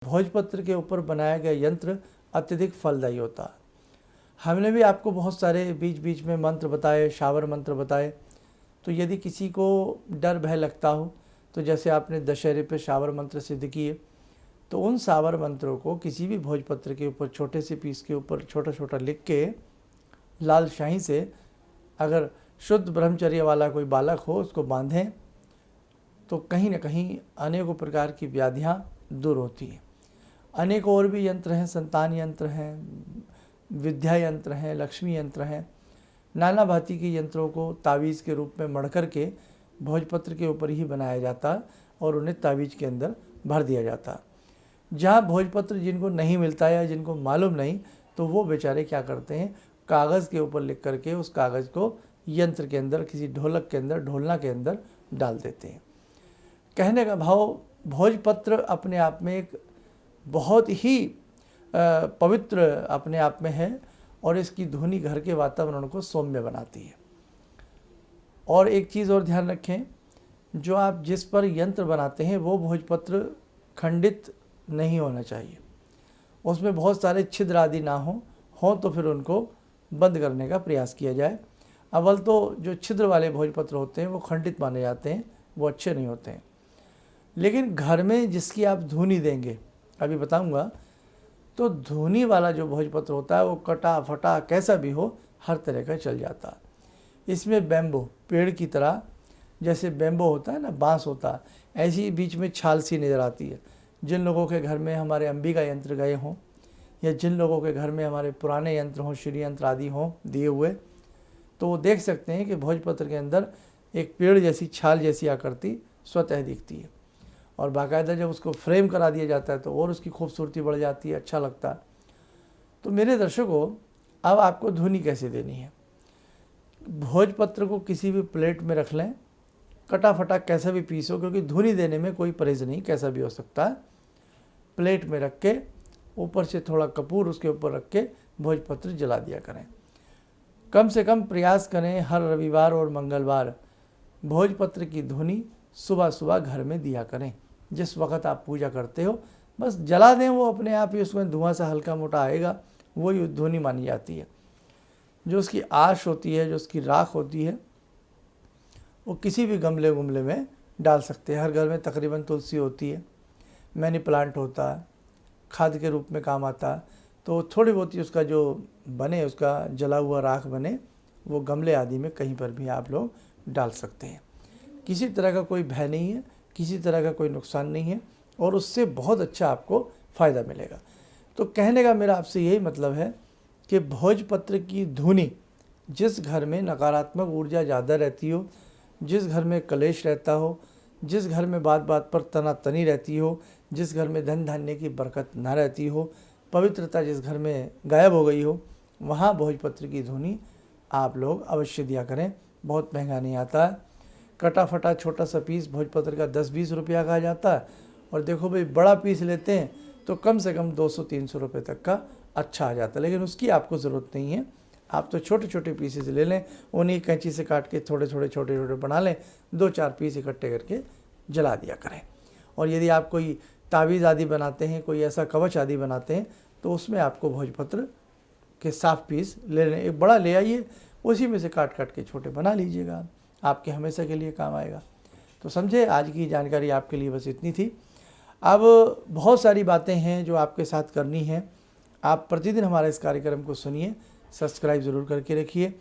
भोजपत्र के ऊपर बनाया गया यंत्र अत्यधिक फलदायी होता है। हमने भी आपको बहुत सारे बीच बीच में मंत्र बताए, शावर मंत्र बताए। तो यदि किसी को डर भय लगता हो, तो जैसे आपने दशहरे पे शावर मंत्र सिद्ध किए, तो उन शावर मंत्रों को किसी भी भोजपत्र के ऊपर छोटे से पीस के ऊपर छोटा छोटा लिख के लाल शाही से अगर शुद्ध ब्रह्मचर्य वाला कोई बालक हो उसको बांधें, तो कहीं न कहीं अनेकों प्रकार की व्याधियाँ दूर होती हैं। अनेक और भी यंत्र हैं, संतान यंत्र हैं, विद्या यंत्र हैं, लक्ष्मी यंत्र हैं। नाना भांति के यंत्रों को तावीज़ के रूप में मढ़ कर के भोजपत्र के ऊपर ही बनाया जाता और उन्हें तावीज़ के अंदर भर दिया जाता। जहाँ भोजपत्र जिनको नहीं मिलता या जिनको मालूम नहीं, तो वो बेचारे क्या करते हैं, कागज़ के ऊपर लिख करके उस कागज़ को यंत्र के अंदर, किसी ढोलक के अंदर, ढोलना के अंदर डाल देते हैं। कहने का भाव, भोजपत्र अपने आप में एक बहुत ही पवित्र अपने आप में है और इसकी ध्वनि घर के वातावरण को सौम्य बनाती है। और एक चीज़ और ध्यान रखें, जो आप जिस पर यंत्र बनाते हैं वो भोजपत्र खंडित नहीं होना चाहिए, उसमें बहुत सारे छिद्र आदि ना हो तो फिर उनको बंद करने का प्रयास किया जाए। अव्वल तो जो छिद्र वाले भोजपत्र होते हैं वो खंडित माने जाते हैं, वो अच्छे नहीं होते हैं। लेकिन घर में जिसकी आप धुनी देंगे, अभी बताऊंगा, तो धुनी वाला जो भोजपत्र होता है वो कटा फटा कैसा भी हो, हर तरह का चल जाता है। इसमें बैम्बो, पेड़ की तरह जैसे बैम्बो होता है ना, बांस होता है, ऐसी बीच में छाल सी नज़र आती है। जिन लोगों के घर में हमारे अंबिका यंत्र गए हों या जिन लोगों के घर में हमारे पुराने यंत्र हों, श्री यंत्र आदि हों दिए हुए, तो वो देख सकते हैं कि भोजपत्र के अंदर एक पेड़ जैसी छाल जैसी आकृति स्वतः दिखती है। और बाकायदा जब उसको फ्रेम करा दिया जाता है तो और उसकी खूबसूरती बढ़ जाती है, अच्छा लगता है। तो मेरे दर्शकों, अब आपको धुनी कैसे देनी है। भोजपत्र को किसी भी प्लेट में रख लें, कटा फटा कैसा भी पीस हो, क्योंकि धुनी देने में कोई परहेज नहीं, कैसा भी हो सकता है। प्लेट में रख के ऊपर से थोड़ा कपूर उसके ऊपर रख के भोजपत्र जला दिया करें। कम से कम प्रयास करें हर रविवार और मंगलवार भोजपत्र की धुनी सुबह सुबह घर में दिया करें। जिस वक्त आप पूजा करते हो बस जला दें, वो अपने आप ही उसमें धुआं सा हल्का मोटा आएगा, वही ध्वनि मानी जाती है। जो उसकी आश होती है, जो उसकी राख होती है, वो किसी भी गमले गुमले में डाल सकते हैं। हर घर में तकरीबन तुलसी होती है, मनी प्लांट होता है, खाद के रूप में काम आता है। तो थोड़ी बहुत ही उसका जो बने, उसका जला हुआ राख बने, वो गमले आदि में कहीं पर भी आप लोग डाल सकते हैं। किसी तरह का कोई भय नहीं है, किसी तरह का कोई नुकसान नहीं है और उससे बहुत अच्छा आपको फ़ायदा मिलेगा। तो कहने का मेरा आपसे यही मतलब है कि भोजपत्र की धुनी, जिस घर में नकारात्मक ऊर्जा ज़्यादा रहती हो, जिस घर में कलेश रहता हो, जिस घर में बात बात पर तनातनी रहती हो, जिस घर में धन धान्य की बरकत ना रहती हो, पवित्रता जिस घर में गायब हो गई हो, वहाँ भोजपत्र की धुनी आप लोग अवश्य दिया करें। बहुत महंगा नहीं आता है। कटा फटा छोटा सा पीस भोजपत्र का 10-20 रुपया का आ जाता है। और देखो भाई, बड़ा पीस लेते हैं तो कम से कम 200-300 रुपये तक का अच्छा आ जाता है। लेकिन उसकी आपको ज़रूरत नहीं है, आप तो छोटे छोटे पीसेस ले लें, उन्हीं कैंची से काट के थोड़े थोड़े छोटे छोटे बना लें, 2-4 पीस इकट्ठे करके जला दिया करें। और यदि आप कोई तावीज़ आदि बनाते हैं, कोई ऐसा कवच आदि बनाते हैं, तो उसमें आपको भोजपत्र के साफ पीस ले लें, एक बड़ा ले आइए, उसी में से काट काट के छोटे बना लीजिएगा, आपके हमेशा के लिए काम आएगा। तो समझे, आज की जानकारी आपके लिए बस इतनी थी। अब बहुत सारी बातें हैं जो आपके साथ करनी है। आप प्रतिदिन हमारे इस कार्यक्रम को सुनिए, सब्सक्राइब ज़रूर करके रखिए।